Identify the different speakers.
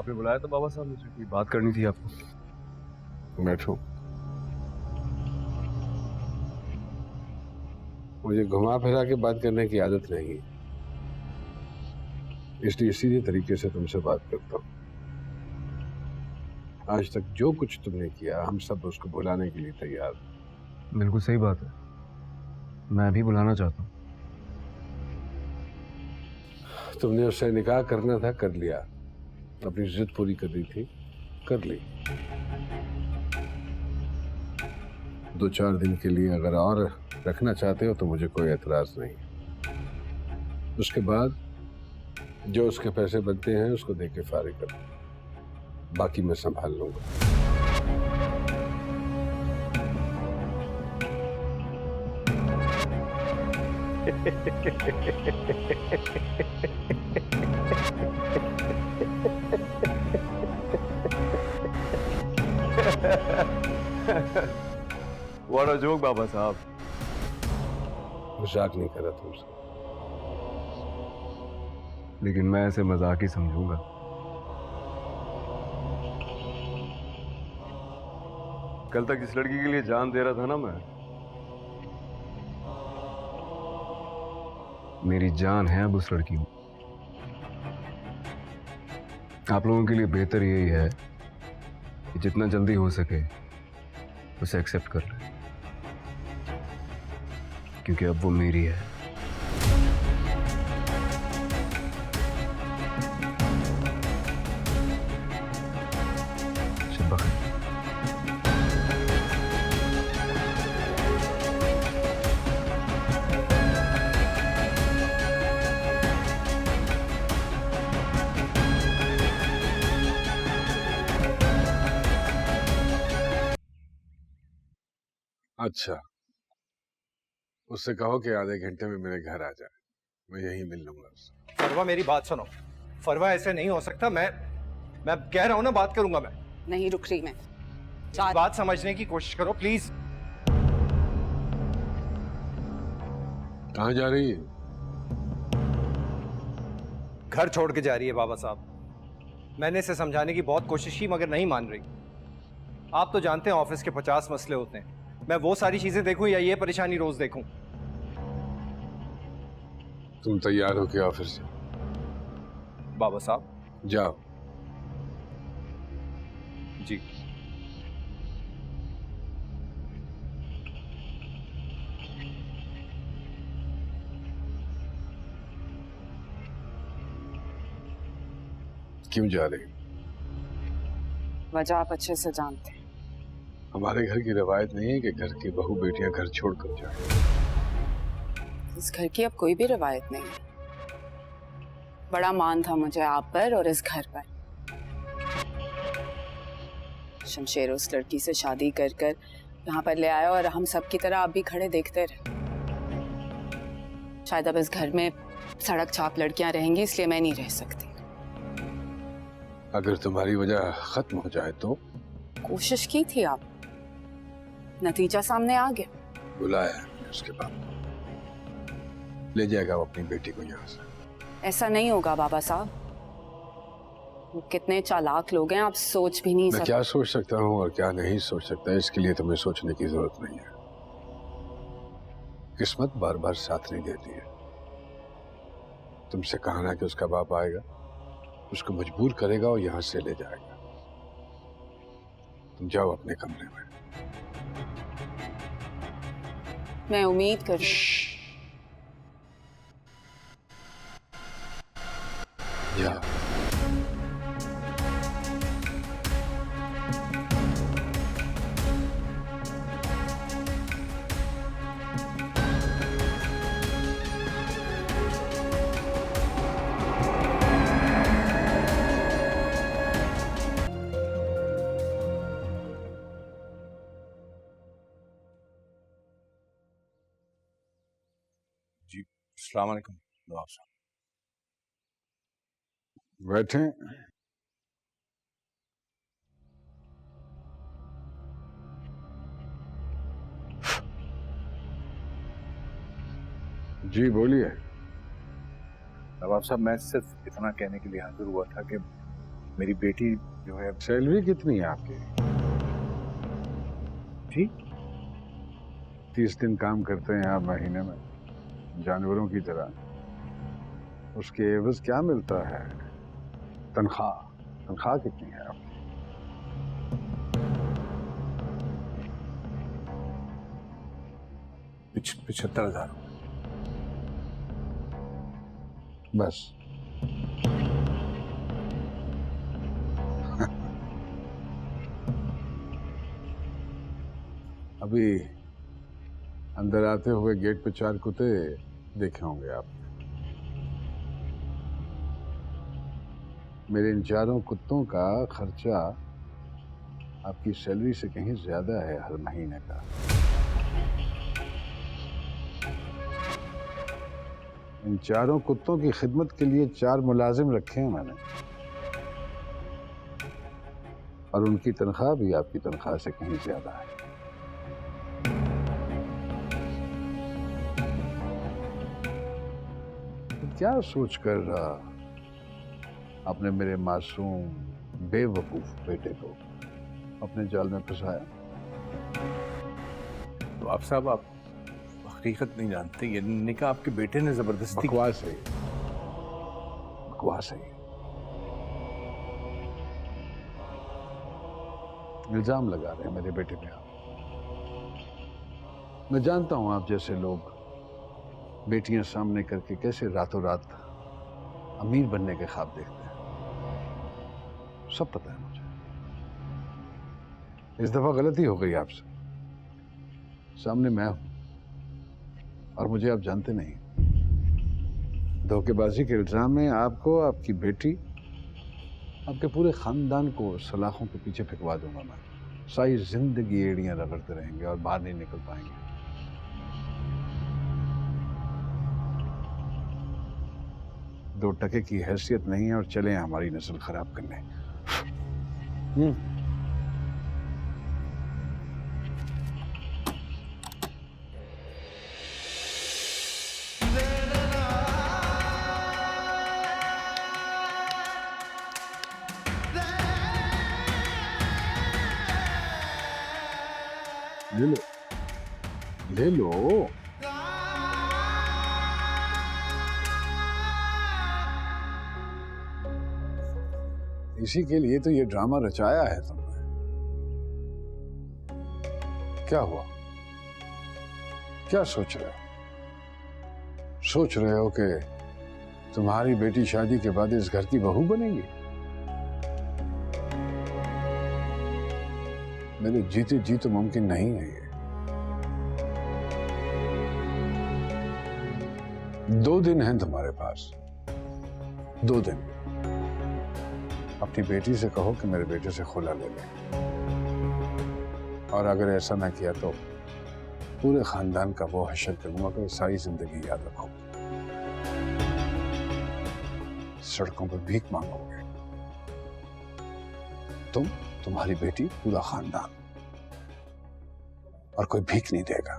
Speaker 1: आपने बुलाया था बाबा साहब, मुझे कोई बात करनी थी आपको।
Speaker 2: बैठो। मुझे घुमा फिरा के बात करने की आदत नहीं, इसलिए सीधे तरीके से तुमसे बात करता हूँ। आज तक जो कुछ तुमने किया हम सब उसको भुलाने के लिए तैयार हैं।
Speaker 1: बिल्कुल सही बात है, मैं भी बुलाना चाहता हूँ।
Speaker 2: तुमने उससे निकाह करना था, कर लिया। अपनी जिद पूरी करनी थी, कर ली। 2-4 दिन के लिए अगर और रखना चाहते हो तो मुझे कोई एतराज नहीं। उसके बाद जो उसके पैसे बनते हैं उसको दे के फारिग कर, बाकी मैं संभाल लूंगा।
Speaker 1: व्हाट अ जोक बाबा साहब।
Speaker 2: मजाक नहीं कर रहा तुमसे।
Speaker 1: लेकिन मैं इसे मजाक ही समझूंगा। कल तक जिस लड़की के लिए जान दे रहा था ना मैं, मेरी जान है अब उस लड़की में। आप लोगों के लिए बेहतर यही है कि जितना जल्दी हो सके उसे एक्सेप्ट कर ले, क्योंकि अब वो मेरी है। शब्बा खैर।
Speaker 2: अच्छा, उससे कहो कि आधे घंटे में मेरे घर आ जाए, मैं यहीं मिल लूंगा उससे।
Speaker 3: फरवा मेरी बात सुनो, फरवा ऐसे नहीं हो सकता। मैं कह रहा हूं ना, बात करूंगा मैं।
Speaker 4: नहीं रुक रही मैं।
Speaker 3: बात समझने की कोशिश करो प्लीज।
Speaker 2: कहाँ जा रही है?
Speaker 3: घर छोड़ के जा रही है बाबा साहब। मैंने इसे समझाने की बहुत कोशिश की मगर नहीं मान रही। आप तो जानते हैं ऑफिस के 50 मसले होते हैं। मैं वो सारी चीजें देखूं या ये परेशानी रोज देखूं?
Speaker 2: तुम तैयार हो के ऑफिस से
Speaker 3: बाबा साहब
Speaker 2: जाओ।
Speaker 3: जी।
Speaker 2: क्यों जा रही?
Speaker 4: वजह आप अच्छे से जानते हैं।
Speaker 2: हमारे घर की रवायत नहीं है कि घर की बहू बेटियां घर छोड़कर जाए।
Speaker 4: इस घर की अब कोई भी रवायत नहीं है। बड़ा मान था मुझे आप पर और इस घर पर। शमशेर उस लड़की से शादी कर कर यहाँ पर ले आया और हम सब की तरह आप भी खड़े देखते रहे। शायद अब इस घर में सड़क छाप लड़कियां रहेंगी, इसलिए मैं नहीं रह सकती।
Speaker 2: अगर तुम्हारी वजह खत्म हो जाए तो?
Speaker 4: कोशिश की थी आप, नतीजा सामने आ गया।
Speaker 2: बुलाया है उसके बाद, ले जाएगा वो अपनी बेटी को यहाँ से।
Speaker 4: ऐसा नहीं होगा बाबा साहब, वो कितने चालाक लोग हैं, आप सोच भी नहीं
Speaker 2: मैं
Speaker 4: सकते।
Speaker 2: क्या सोच सकता हूँ और क्या नहीं सोच सकता, इसके लिए तुम्हें सोचने की जरूरत नहीं है। किस्मत बार बार साथ नहीं देती है। तुमसे कहा ना कि उसका बाप आएगा, उसको मजबूर करेगा और यहां से ले जाएगा। तुम जाओ अपने कमरे में।
Speaker 4: मैं उम्मीद कर रही हूँ।
Speaker 2: जाओ।
Speaker 5: जी अस्सलाम वालेकुम नवाब साहब।
Speaker 2: बैठे। जी बोलिए।
Speaker 5: नवाब साहब, मैं सिर्फ इतना कहने के लिए हाजिर हुआ था कि मेरी बेटी जो है
Speaker 2: सैलरी कितनी है आपकी?
Speaker 5: ठीक
Speaker 2: 30 दिन काम करते हैं आप महीने में, जानवरों की तरह। उसके एवज क्या मिलता है? तनख्वाह कितनी है आपकी?
Speaker 5: 75,000।
Speaker 2: बस। अभी अंदर आते हुए गेट पे 4 कुत्ते देखे होंगे आप। मेरे इन 4 कुत्तों का खर्चा आपकी सैलरी से कहीं ज्यादा है हर महीने का। इन 4 कुत्तों की खिदमत के लिए 4 मुलाजिम रखे हैं मैंने, और उनकी तनख्वाह भी आपकी तनख्वाह से कहीं ज्यादा है। क्या सोचकर आपने मेरे मासूम बेवकूफ बेटे को अपने जाल में फंसाया?
Speaker 5: तो आप साहब, आप हकीकत नहीं जानते। ये निकाह आपके बेटे ने जबरदस्ती
Speaker 2: बकवास है। इल्जाम लगा रहे हैं मेरे बेटे पे आप। मैं जानता हूं आप जैसे लोग बेटियां सामने करके कैसे रातों रात अमीर बनने के ख्वाब देखते हैं। सब पता है मुझे। इस दफा गलती हो गई आपसे। सामने मैं हूं और मुझे आप जानते नहीं। धोखेबाजी के इल्जाम में आपको, आपकी बेटी, आपके पूरे खानदान को सलाखों के पीछे फेंकवा दूंगा मैं। सारी जिंदगी एड़ियां रगड़ते रहेंगे और बाहर नहीं निकल पाएंगे। दो टके की हैसियत नहीं है और चले हैं हमारी नस्ल खराब करने। ले लो, ले लो। इसी के लिए तो ये ड्रामा रचाया है तुमने। क्या हुआ? क्या सोच रहे हो? सोच रहे हो कि तुम्हारी बेटी शादी के बाद इस घर की बहू बनेगी? मेरे जीते जी तो मुमकिन नहीं है ये। 2 दिन हैं तुम्हारे पास, 2 दिन। अपनी बेटी से कहो कि मेरे बेटे से खुला ले ले, और अगर ऐसा ना किया तो पूरे खानदान का वो हशर करूंगा कि सारी जिंदगी याद रखो। सड़कों पर भीख मांगोगे तुम, तुम्हारी बेटी, पूरा खानदान, और कोई भीख नहीं देगा।